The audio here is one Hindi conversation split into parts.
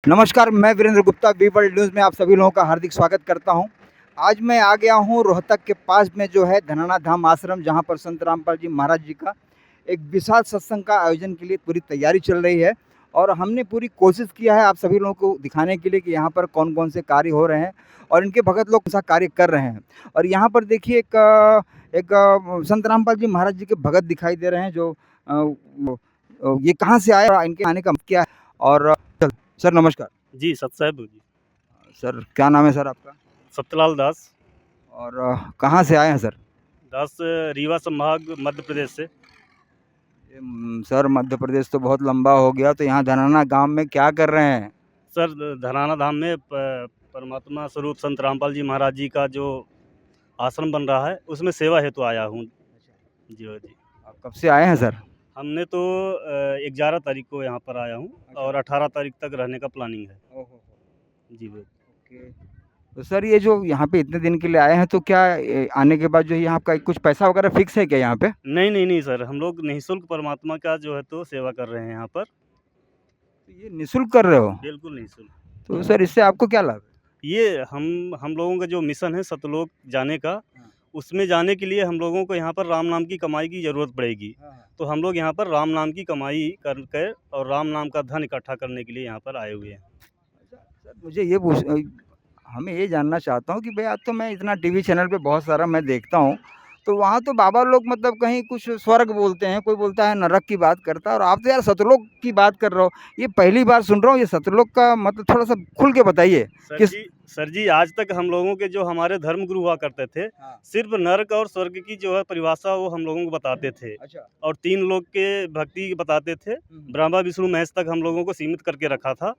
नमस्कार, मैं Virendra Gupta B World News में आप सभी लोगों का हार्दिक स्वागत करता हूं। आज मैं आ गया हूं रोहतक के पास में जो है धनाना धाम आश्रम, जहां पर संत रामपाल जी महाराज जी का एक विशाल सत्संग का आयोजन के लिए पूरी तैयारी चल रही है। और हमने पूरी कोशिश किया है आप सभी लोगों को दिखाने के लिए कि यहाँ पर कौन-कौन से कार्य हो रहे हैं और इनके भगत लोग कौन-सा कार्य कर रहे हैं। और यहाँ पर देखिए एक संत रामपाल जी महाराज जी के भगत दिखाई दे रहे हैं जो ये कहाँ से आए और इनके आने का क्या है। और सर नमस्कार। जी, सतसाहिब जी। सर क्या नाम है सर आपका? सत्यलाल दास। और कहाँ से आए हैं सर? दास रीवा संभाग मध्य प्रदेश से। सर मध्य प्रदेश तो बहुत लंबा हो गया, तो यहाँ धनाना गांव में क्या कर रहे हैं? सर धनाना धाम में परमात्मा स्वरूप संत रामपाल जी महाराज जी का जो आश्रम बन रहा है उसमें सेवा हेतु आया हूँ। जी जी। आप कब से आए हैं सर? हमने तो 11 तारीख को यहाँ पर आया हूँ और 18 तारीख तक रहने का प्लानिंग है। ओहो। जी भाई। ओके। तो सर ये जो यहाँ पे इतने दिन के लिए आए हैं, तो क्या आने के बाद जो यहाँ आपका कुछ पैसा वगैरह फिक्स है क्या यहाँ पे? नहीं सर, हम लोग निःशुल्क परमात्मा का जो है तो सेवा कर रहे हैं यहाँ पर। तो ये निःशुल्क कर रहे हो? बिल्कुल निःशुल्क। तो सर इससे आपको क्या लाभ है? ये हम लोगों का जो मिशन है सतलोक जाने का, उसमें जाने के लिए हम लोगों को यहाँ पर राम नाम की कमाई की ज़रूरत पड़ेगी। तो हम लोग यहाँ पर राम नाम की कमाई कर और राम नाम का धन इकट्ठा करने के लिए यहाँ पर आए हुए हैं। अच्छा, सर मुझे ये हमें ये जानना चाहता हूँ कि भई आज तो मैं इतना टीवी चैनल पे बहुत सारा मैं देखता हूँ, तो वहाँ तो बाबा लोग मतलब कहीं कुछ स्वर्ग बोलते हैं, कोई बोलता है नरक की बात करता है और आप तो यार सतलोक की बात कर रहे हो। ये पहली बार सुन रहा हूँ, ये सतलोक का मतलब थोड़ा-सा खुल के बताइए। किस सर जी, आज तक हम लोगों के जो हमारे धर्म गुरु हुआ करते थे, सिर्फ़ नर्क और स्वर्ग की जो है परिभाषा वो हम लोगों को बताते थे। अच्छा। और 3 लोक के भक्ति बताते थे। ब्रह्मा, विष्णु, महेश तक हम लोगों को सीमित करके रखा था।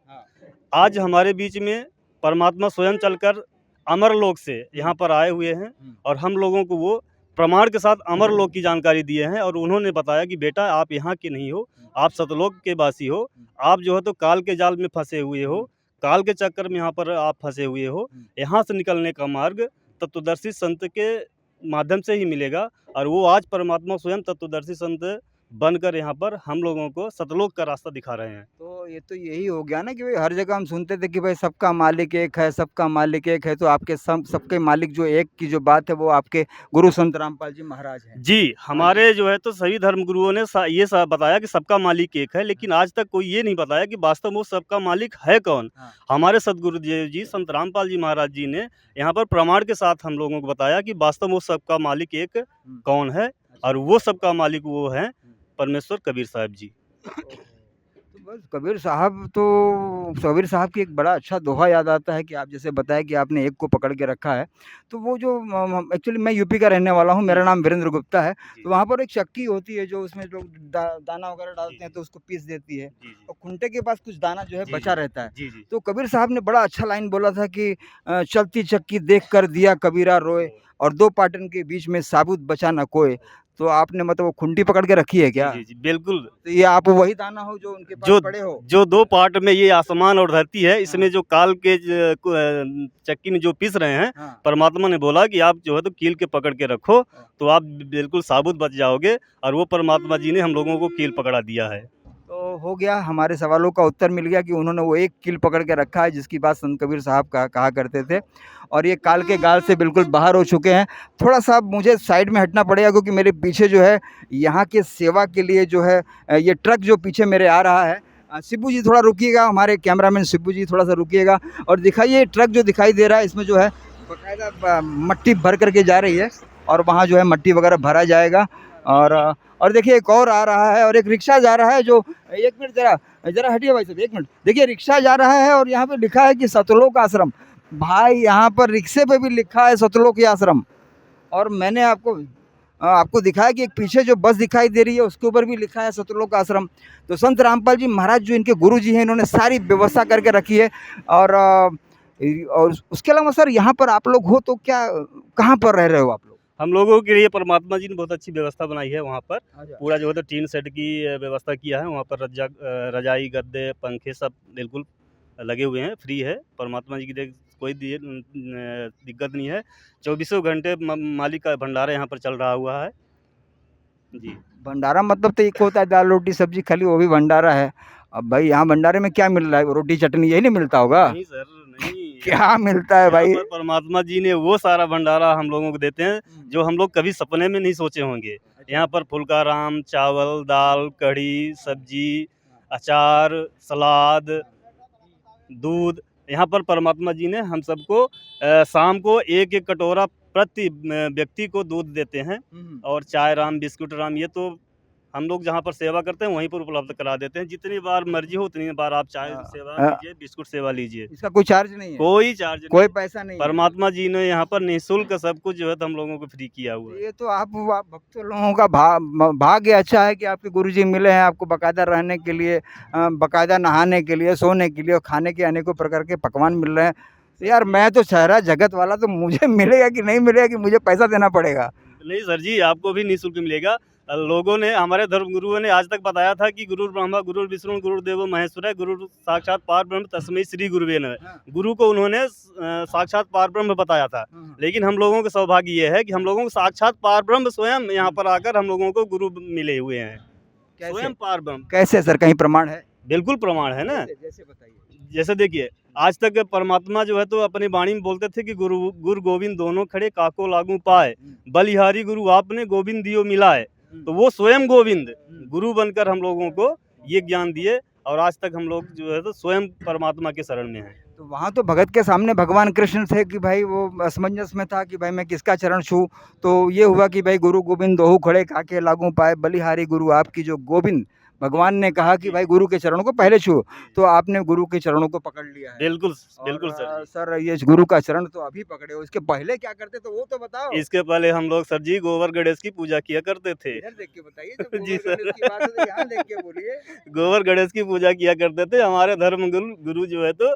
आज हमारे बीच में परमात्मा स्वयं चलकर अमर लोक से यहाँ पर आए हुए हैं और हम लोगों को वो प्रमाण के साथ अमर लोक की जानकारी दिए हैं और उन्होंने बताया कि बेटा आप यहाँ के नहीं हो, आप सतलोक के वासी हो। आप जो है तो काल के जाल में फँसे हुए हो, काल के चक्कर में यहाँ पर आप फँसे हुए हो। यहाँ से निकलने का मार्ग तत्वदर्शी संत के माध्यम से ही मिलेगा और वो आज परमात्मा स्वयं तत्वदर्शी संत बनकर यहाँ पर हम लोगों को सतलोक का रास्ता दिखा रहे हैं। तो ये तो यही हो गया ना कि भाई हर जगह हम सुनते थे कि भाई सबका मालिक एक है, सबका मालिक एक है, तो आपके सबके मालिक जो एक की जो बात है वो आपके गुरु संत रामपाल जी महाराज हैं। जी, हमारे जो है तो सभी धर्म गुरुओं ने ये बताया कि सबका मालिक एक है, लेकिन आज तक कोई ये नहीं बताया कि वास्तव में वो सबका मालिक है कौन? हमारे सद्गुरु देव जी संत रामपाल जी महाराज जी ने यहाँ पर प्रमाण के साथ हम लोगों को बताया कि वास्तव में वो सबका मालिक एक कौन है और वो सबका मालिक वो हैं परमेश्वर कबीर साहब जी। तो बस कबीर साहब की एक बड़ा अच्छा दोहा याद आता है कि आप जैसे बताया कि आपने एक को पकड़ के रखा है। तो वो जो एक्चुअली मैं यूपी का रहने वाला हूँ, मेरा नाम वीरेंद्र गुप्ता है। तो वहाँ पर एक चक्की होती है जो उसमें लोग दाना वगैरह डालते हैं तो उसको पीस देती है और खूंटे के पास कुछ दाना जो है बचा रहता है। तो कबीर साहब ने बड़ा अच्छा लाइन बोला था कि चलती चक्की देख कर दिया कबीरा रोए और 2 पाटन के बीच में साबुत बचा न कोय। तो आपने मतलब वो खुंटी पकड़ के रखी है क्या? जी, बिल्कुल। तो ये आप वही दाना हो जो उनके पास पड़े हो? जो 2 पार्ट में ये आसमान और धरती है, इसमें जो काल के चक्की में जो पीस रहे हैं, परमात्मा ने बोला कि आप जो है तो कील के पकड़ के रखो, तो आप बिल्कुल साबुत बच जाओगे और वो परमात्मा जी ने हम लोगों को कील पकड़ा दिया है। तो हो गया, हमारे सवालों का उत्तर मिल गया कि उन्होंने वो एक कील पकड़ के रखा है जिसकी बात संत कबीर साहब कहा करते थे और ये काल के गाल से बिल्कुल बाहर हो चुके हैं। थोड़ा-सा मुझे साइड में हटना पड़ेगा क्योंकि मेरे पीछे जो है यहाँ के सेवा के लिए जो है ये ट्रक जो पीछे मेरे आ रहा है। शिबू जी थोड़ा रुकिएगा, हमारे कैमरामैन शिबू जी थोड़ा-सा रुकिएगा और दिखाइए ट्रक जो दिखाई दे रहा है इसमें जो है बाकायदा मट्टी भर कर के जा रही है और वहाँ जो है मट्टी वगैरह भरा जाएगा। और देखिए एक और आ रहा है और एक रिक्शा जा रहा है जो 1 मिनट ज़रा हटिए भाई साहब 1 मिनट। देखिए रिक्शा जा रहा है और यहाँ पे लिखा है कि सतलोक आश्रम। भाई यहाँ पर रिक्शे पे भी लिखा है सतलोक आश्रम और मैंने आपको दिखाया कि एक पीछे जो बस दिखाई दे रही है उसके ऊपर भी लिखा है सतलोक आश्रम। तो संत रामपाल जी महाराज जो इनके गुरु जी हैं इन्होंने सारी व्यवस्था करके रखी है और उसके अलावा सर यहाँ पर आप लोग हो तो क्या कहाँ पर रह रहे हो आप लोग? हम लोगों के लिए परमात्मा जी ने बहुत अच्छी व्यवस्था बनाई है वहाँ पर। पूरा जो है तो टीन शेड की व्यवस्था किया है। वहाँ पर रजाई, गद्दे, पंखे सब बिल्कुल लगे हुए हैं, फ्री है। परमात्मा जी की कोई दिक्कत नहीं है। 24 घंटे मालिक का भंडारा यहाँ पर चल रहा हुआ है। जी। भंडारा मतलब तो एक होता है दाल रोटी सब्जी खाली, वो भी भंडारा है। अब भाई यहाँ भंडारे में क्या मिल रहा है? रोटी चटनी यही नहीं मिलता होगा? नहीं सर, नहीं। क्या मिलता है यहाँ भाई? पर परमात्मा जी ने वो सारा भंडारा हम लोगों को देते हैं, जो हम लोग कभी सपने में नहीं सोचे होंगे। यहाँ पर फुल्का राम, चावल, दाल, कढ़ी, सब्जी, अचार, सलाद, दूध, यहाँ पर परमात्मा जी ने हम सबको शाम को एक-एक कटोरा प्रति व्यक्ति को दूध देते हैं, और चाय राम, बिस्कुट राम, ये तो हम लोग जहाँ पर सेवा करते हैं वहीं पर उपलब्ध करा देते हैं। जितनी बार मर्ज़ी हो उतनी बार आप चाय सेवा लीजिए, बिस्कुट सेवा लीजिए। इसका कोई चार्ज नहीं है? कोई चार्ज नहीं। कोई पैसा नहीं है? परमात्मा जी ने यहाँ पर निःशुल्क सब कुछ जो है तो हम लोगों को फ्री किया हुआ है। ये तो आप भक्तों लोगों का भाग्य अच्छा है कि आपके गुरुजी मिले हैं आपको बकायदा रहने के लिए, बकायदा नहाने के लिए, सोने के लिए और खाने के अनेकों प्रकार के पकवान मिल रहे हैं। तो यार मैं तो शहरा जगत वाला, तो मुझे मिलेगा कि नहीं मिलेगा कि मुझे पैसा देना पड़ेगा? नहीं सर जी, आपको भी निःशुल्क मिलेगा। लोगों ने, हमारे धर्म गुरुओं ने आज तक बताया था कि गुरुर् ब्रह्मा गुरुर्विष्णु गुरुर्देवो महेश्वरः, गुरु साक्षात पारब्रह्म तस्मै श्री गुरुवे नमः। हाँ। गुरु को उन्होंने साक्षात पारब्रह्म बताया था। लेकिन हम लोगों का सौभाग्य ये है कि हम लोगों को साक्षात पारब्रह्म स्वयं यहाँ पर आकर हम लोगों को गुरु मिले हुए हैं। कैसे? स्वयं पारब्रह्म। कैसे सर, कहीं प्रमाण है? बिल्कुल प्रमाण है ना। जैसे बताइए। जैसे देखिए, आज तक परमात्मा जो है तो अपनी वाणी में बोलते थे कि गुरु गोविंद दोनों खड़े काको लागू पाए, बलिहारी गुरु आपने गोविंद दियो मिलाए। तो वो स्वयं गोविंद गुरु बनकर हम लोगों को ये ज्ञान दिए, और आज तक हम लोग जो है तो स्वयं परमात्मा के शरण में हैं। तो वहाँ तो भगत के सामने भगवान कृष्ण थे कि भाई वो असमंजस में था कि भाई मैं किसका चरण छूं। तो ये हुआ कि भाई गुरु गोविंद दोहु खड़े काके लागू पाए, बलिहारी गुरु आपकी, जो गोविंद भगवान ने कहा कि भाई गुरु के चरणों को पहले छू, तो आपने गुरु के चरणों को पकड़ लिया है। बिल्कुल, और बिल्कुल सर जी। सर ये गुरु का चरण तो अभी पकड़े हो, इसके पहले क्या करते तो वो तो बताओ? इसके पहले हम लोग सर जी गोबर गणेश की पूजा किया करते थे। इधर देख के बताइए, जब जी गोबर सर। गणेश की बात है तो यहाँ देख के बोलिए। गोबर गणेश की पूजा किया करते थे। हमारे धर्म गुरु जो है तो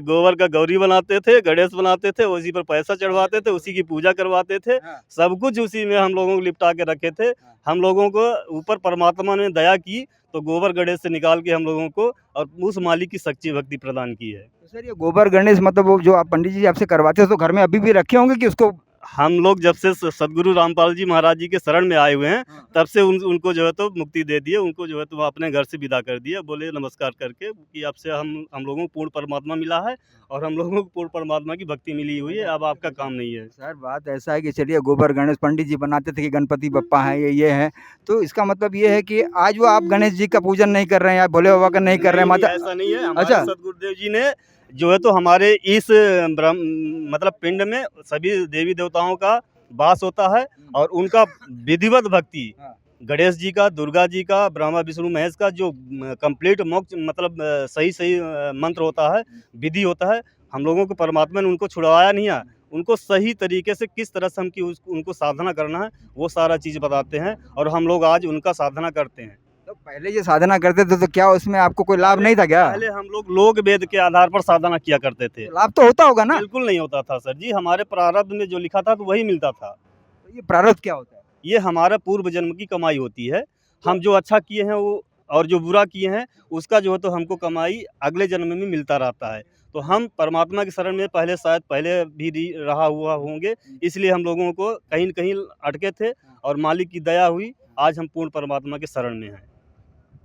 गोबर का गौरी बनाते थे, गणेश बनाते थे, उसी पर पैसा चढ़वाते थे, उसी की पूजा करवाते थे। हाँ। सब कुछ उसी में हम लोगों को लिपटा के रखे थे। हम लोगों को ऊपर परमात्मा ने दया की, तो गोबर गणेश से निकाल के हम लोगों को और उस मालिक की सच्ची भक्ति प्रदान की है। तो सर ये गोबर गणेश मतलब वो जो आप पंडित जी आपसे करवाते हो तो घर में अभी भी रखे होंगे कि उसको? हम लोग जब से सदगुरु रामपाल जी महाराज जी के शरण में आए हुए हैं, हाँ। तब से उनको जो है तो मुक्ति दे दिए। उनको जो है तो अपने घर से विदा कर दिया। बोले नमस्कार करके कि अब से हम लोगों को पूर्ण परमात्मा मिला है, और हम लोगों को पूर्ण परमात्मा की भक्ति मिली हुई है। अब आपका काम नहीं है। सर बात ऐसा है कि चलिए गोबर गणेश पंडित जी बनाते थे कि गणपति बप्पा हैं, ये हैं, तो इसका मतलब ये है कि आज वो आप गणेश जी का पूजन नहीं कर रहे हैं, आप भोले बाबा का नहीं कर रहे हैं, नहीं, माता? ऐसा नहीं है। हमारे अच्छा। सदगुरुदेव जी ने जो है तो हमारे इस मतलब पिंड में सभी देवी देवताओं का वास होता है, और उनका विधिवत भक्ति हाँ। गणेश जी का, दुर्गा जी का, ब्रह्मा विष्णु महेश का जो कंप्लीट मोक्ष मतलब सही मंत्र होता है, विधि होता है। हम लोगों को परमात्मा ने उनको छुड़वाया नहीं है। उनको सही तरीके से किस तरह से उनको साधना करना है, वो सारा चीज़ बताते हैं, और हम लोग आज उनका साधना करते हैं। तो पहले ये साधना करते थे तो क्या उसमें आपको कोई लाभ नहीं था क्या? पहले हम लोग वेद के आधार पर साधना किया करते थे। तो लाभ तो होता होगा ना? बिल्कुल नहीं होता था सर जी। हमारे प्रारब्ध में जो लिखा था तो वही मिलता था। तो ये प्रारब्ध क्या होता है? ये हमारा पूर्व जन्म की कमाई होती है। हम जो अच्छा किए हैं वो, और जो बुरा किए हैं उसका जो है तो हमको कमाई अगले जन्म में मिलता रहता है। तो हम परमात्मा के शरण में पहले भी रहा हुआ होंगे, इसलिए हम लोगों को कहीं न कहीं अटके थे, और मालिक की दया हुई, आज हम पूर्ण परमात्मा के शरण में हैं।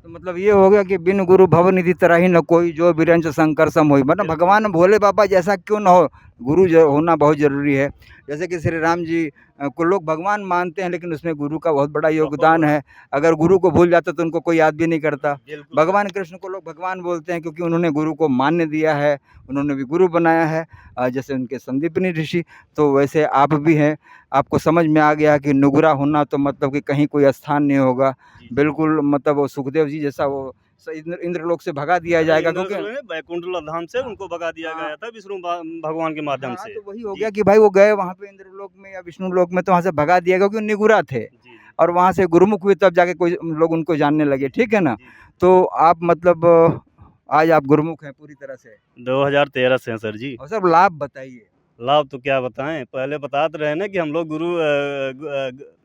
तो मतलब ये हो गया कि बिन गुरु भवनिधि तरहि न कोई, जो बिरंच शंकर सम होई। मतलब भगवान भोले बाबा जैसा क्यों ना हो, गुरु होना बहुत ज़रूरी है। जैसे कि श्री राम जी को लोग भगवान मानते हैं, लेकिन उसमें गुरु का बहुत बड़ा योगदान है। अगर गुरु को भूल जाता तो उनको कोई याद भी नहीं करता। बिल्कुल। भगवान कृष्ण को लोग भगवान बोलते हैं क्योंकि उन्होंने गुरु को मान्य दिया है, उन्होंने भी गुरु बनाया है, जैसे उनके संदीपनी ऋषि। तो वैसे आप भी हैं, आपको समझ में आ गया कि नुगरा होना तो मतलब कि कहीं कोई स्थान नहीं होगा। बिल्कुल मतलब वो सुखदेव जी जैसा वो इंद्रलोक से भगा दिया जाएगा, क्योंकि वैकुंठ धाम से उनको भगा दिया गया था विष्णु भगवान के माध्यम हाँ, से। तो वही हो गया कि भाई वो गए वहाँ पे इंद्रलोक में या विष्णु लोक में, तो वहाँ से भगा दिया गया क्योंकि निगुरा थे, जी। और वहाँ से गुरुमुख हुए तब जाके कोई लोग उनको जानने लगे। ठीक है ना? तो आप मतलब आज आप गुरुमुख हैं पूरी तरह से। 2013 से हैं सर जी। और सर लाभ बताइए। लाभ तो क्या बताएँ, पहले बताते रहे ना कि हम लोग गुरु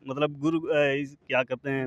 मतलब गुरु क्या कहते हैं,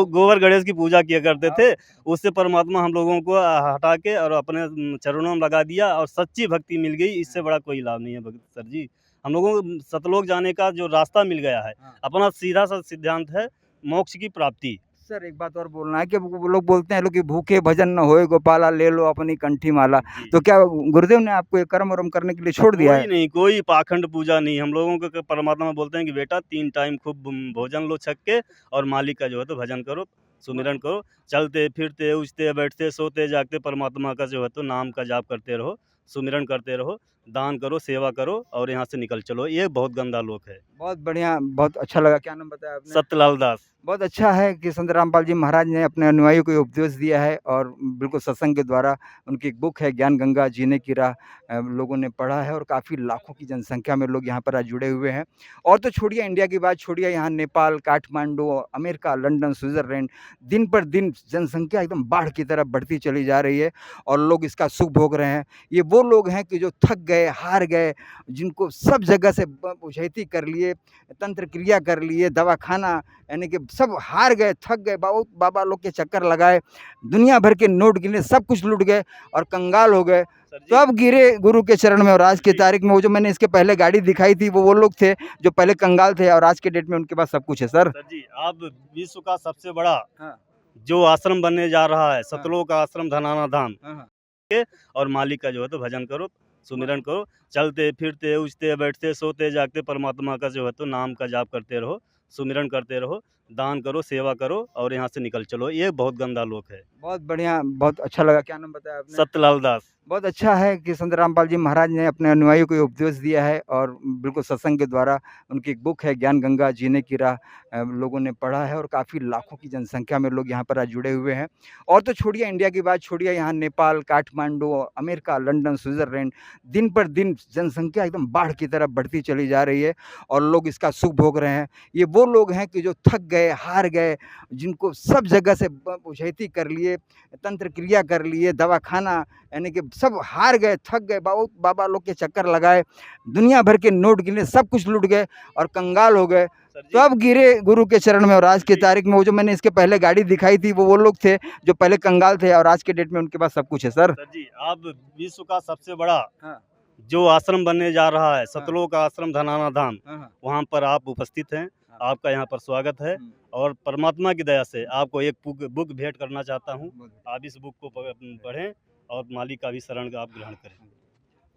गोबर गणेश की पूजा किया करते थे। उससे परमात्मा हम लोगों को हटा के और अपने चरणों में लगा दिया, और सच्ची भक्ति मिल गई। इससे बड़ा कोई लाभ नहीं है सर जी। हम लोगों को सतलोक जाने का जो रास्ता मिल गया है, अपना सीधा सा सिद्धांत है, मोक्ष की प्राप्ति। सर एक बात और बोलना है कि वो लोग बोलते हैं लोग कि भूखे भजन न होए गोपाला ले लो अपनी कंठी माला। जी। तो क्या गुरुदेव ने आपको ये कर्म वर्म करने के लिए छोड़ दिया कोई है? नहीं, कोई पाखंड पूजा नहीं। हम लोगों को परमात्मा बोलते हैं कि बेटा 3 टाइम खूब भोजन लो छक के और मालिक का जो है तो भजन करो, सुमिरन करो। चलते, फिरते, उठते, बैठते, सोते, जागते परमात्मा का जो है तो नाम का जाप करते रहो, सुमिरन करते रहो, दान करो, सेवा करो और यहाँ से निकल चलो। ये बहुत गंदा लोक है। बहुत बढ़िया, बहुत अच्छा लगा। क्या नाम बताया आपने? सत्यलाल दास। बहुत अच्छा है कि संत रामपाल जी महाराज ने अपने अनुयायियों को ये उपदेश दिया है और बिल्कुल सत्संग के द्वारा उनकी एक बुक है ज्ञान गंगा जीने की राह, लोगों ने पढ़ा है और काफ़ी लाखों की जनसंख्या में लोग यहाँ पर आज जुड़े हुए हैं। और तो छोड़िए इंडिया की बात, छोड़िए यहाँ Nepal, Kathmandu, America, London, Switzerland, दिन पर दिन जनसंख्या एकदम बाढ़ की तरफ बढ़ती चली जा रही है और लोग इसका सुख भोग रहे हैं। ये वो लोग हैं कि जो थक गए, हार गए, जिनको सब जगह से उछैती कर लिए, तंत्र क्रिया कर लिए, दवाखाना यानी कि सब हार गए, थक गए, बहुत बाबा लोग के चक्कर लगाए, दुनिया भर के नोट गिने, सब कुछ लूट गए और कंगाल हो गए। सर जी, तब गिरे गुरु के चरण में और आज की जी। तारीख में वो जो मैंने इसके पहले गाड़ी दिखाई थी वो लोग थे जो पहले कंगाल थे और आज के डेट में उनके पास सब कुछ है सर। सर जी, अब विश्व का सबसे बड़ा हाँ। जो आश्रम बनने जा रहा है, सतलोक आश्रम धनाना धाम, और मालिक का जो है तो भजन करो, सुमिरन करो। चलते, फिरते, उठते, बैठते, सोते, जागते परमात्मा का जो है तो नाम का जाप करते रहो, सुमिरन करते रहो, दान करो, सेवा करो और यहाँ से निकल चलो। ये बहुत गंदा लोक है। बहुत बढ़िया, बहुत अच्छा लगा। क्या नाम बताया आपने? सत्यलाल दास। बहुत अच्छा है कि संत रामपाल जी महाराज ने अपने अनुयायियों को ये उपदेश दिया है और बिल्कुल सत्संग के द्वारा उनकी एक बुक है ज्ञान गंगा जीने की राह, लोगों ने पढ़ा है और काफ़ी लाखों की जनसंख्या में लोग यहाँ पर आज जुड़े हुए हैं। और तो छोड़िए इंडिया की बात, छोड़िए यहाँ Nepal, Kathmandu, America, London, Switzerland, दिन पर दिन जनसंख्या एकदम बाढ़ की तरफ बढ़ती चली जा रही है और लोग इसका सुख भोग रहे हैं। ये वो लोग हैं कि जो थक गए, हार गए, जिनको सब जगह से उछैती कर लिए, तंत्र क्रिया कर लिए, दवाखाना यानी कि सब हार गए, थक गए, बहुत बाबा लोग के चक्कर लगाए, दुनिया भर के नोट गिने, सब कुछ लूट गए और कंगाल हो गए। सर जी, तब गिरे गुरु के चरण में और आज की जी। तारीख में वो जो मैंने इसके पहले गाड़ी दिखाई थी वो लोग थे जो पहले कंगाल थे और आज के डेट में उनके पास सब कुछ है सर। सर जी, अब विश्व का सबसे बड़ा हाँ। जो आश्रम बनने जा रहा है, सतलोक आश्रम धनाना धाम, हाँ। वहाँ पर आप उपस्थित हैं। आपका यहाँ पर स्वागत है और परमात्मा की दया से आपको एक बुक भेंट करना चाहता हूँ। आप इस बुक को पढ़ें और मालिक का भी शरण आप ग्रहण करें।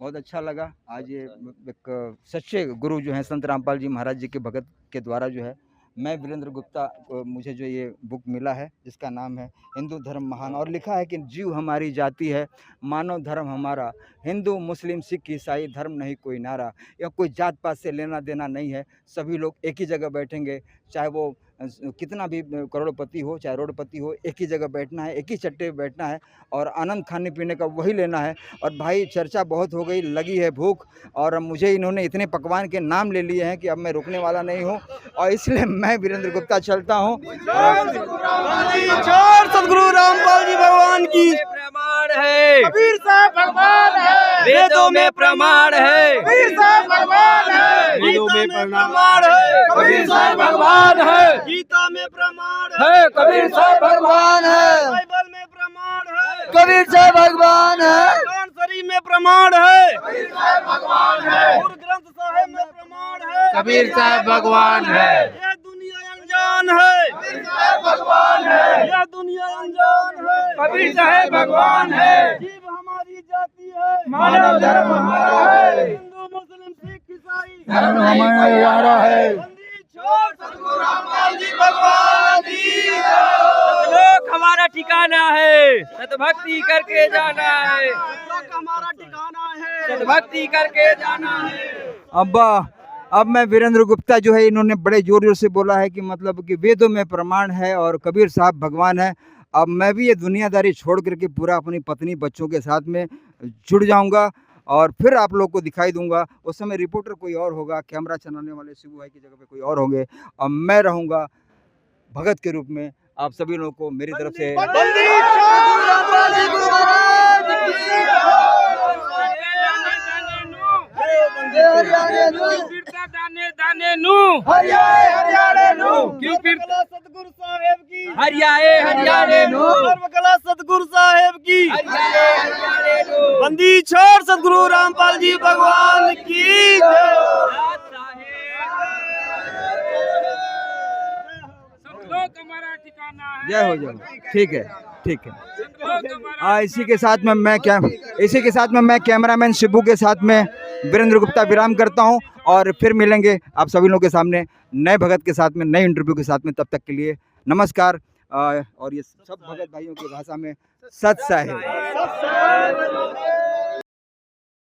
बहुत अच्छा लगा। आज ये एक सच्चे गुरु जो हैं संत रामपाल जी महाराज जी के भगत के द्वारा जो है मैं वीरेंद्र गुप्ता को मुझे जो ये बुक मिला है जिसका नाम है हिंदू धर्म महान और लिखा है कि जीव हमारी जाति है, मानव धर्म हमारा, हिंदू मुस्लिम सिख ईसाई धर्म नहीं कोई नारा। यह कोई जात पात से लेना देना नहीं है, सभी लोग एक ही जगह बैठेंगे, चाहे वो कितना भी करोड़पति हो चाहे रोडपति हो, एक ही जगह बैठना है, एक ही चट्टे पे बैठना है और आनंद खाने पीने का वही लेना है। और भाई चर्चा बहुत हो गई, लगी है भूख और मुझे इन्होंने इतने पकवान के नाम ले लिए हैं कि अब मैं रुकने वाला नहीं हूँ और इसलिए मैं वीरेंद्र गुप्ता चलता हूँ। सतगुरु रामपाल जी भगवान की प्रमाण है, कबीर साहब भगवान है, वेदों में प्रमाण है, कबीर साहब भगवान है, वेदों में प्रमाण है, कबीर साहब भगवान है, गीता में प्रमाण है, कबीर साहब भगवान है, बाइबल में प्रमाण है, कबीर साहब भगवान है, कुरान शरीफ में प्रमाण है, कबीर साहब भगवान है, गुरु ग्रंथ साहिब में प्रमाण है, कबीर साहब भगवान है, यह दुनिया अनजान है, कबीर साहब भगवान है, यह दुनिया अनजान है, कबीर साहब भगवान है, जीव हमारी जाति है, मानव धर्म हमारा है, हिंदू मुस्लिम सिख ईसाई धर्म हमारा है। बंदी छोड़ सतगुरु रामपाल जी भगवान की सतलोक हमारा ठिकाना है, सतभक्ति करके जाना है, सतलोक हमारा ठिकाना है, सतभक्ति करके जाना है। अब मैं वीरेंद्र गुप्ता जो है इन्होंने बड़े जोर जोर से बोला है कि मतलब कि वेदों में प्रमाण है और कबीर साहब भगवान है। अब मैं भी ये दुनियादारी छोड़ करके पूरा अपनी पत्नी बच्चों के साथ में जुड़ जाऊंगा और फिर आप लोग को दिखाई दूंगा। उस समय रिपोर्टर कोई और होगा, कैमरा चलाने वाले शिबू भाई की जगह पे कोई और होंगे और मैं रहूंगा भगत के रूप में। आप सभी लोगों को मेरी तरफ से दाने दाने नू हरियाणे नू क्यों फिर सतगुरु साहेब की हरियाए हरियाणे नू सर्वकला सतगुरु साहेब की हरियाए हरियाणे नू बंदी छोड़ सतगुरु रामपाल जी भगवान की जय। जय हो जय हो। ठीक है ठीक है। इसी के साथ में मैं कैमरामैन शिबू के साथ में वीरेंद्र गुप्ता विराम करता हूं और फिर मिलेंगे आप सभी लोगों के सामने नए भगत के साथ में, नए इंटरव्यू के साथ में। तब तक के लिए नमस्कार। और ये सब भगत भाइयों की भाषा में सत साहेब।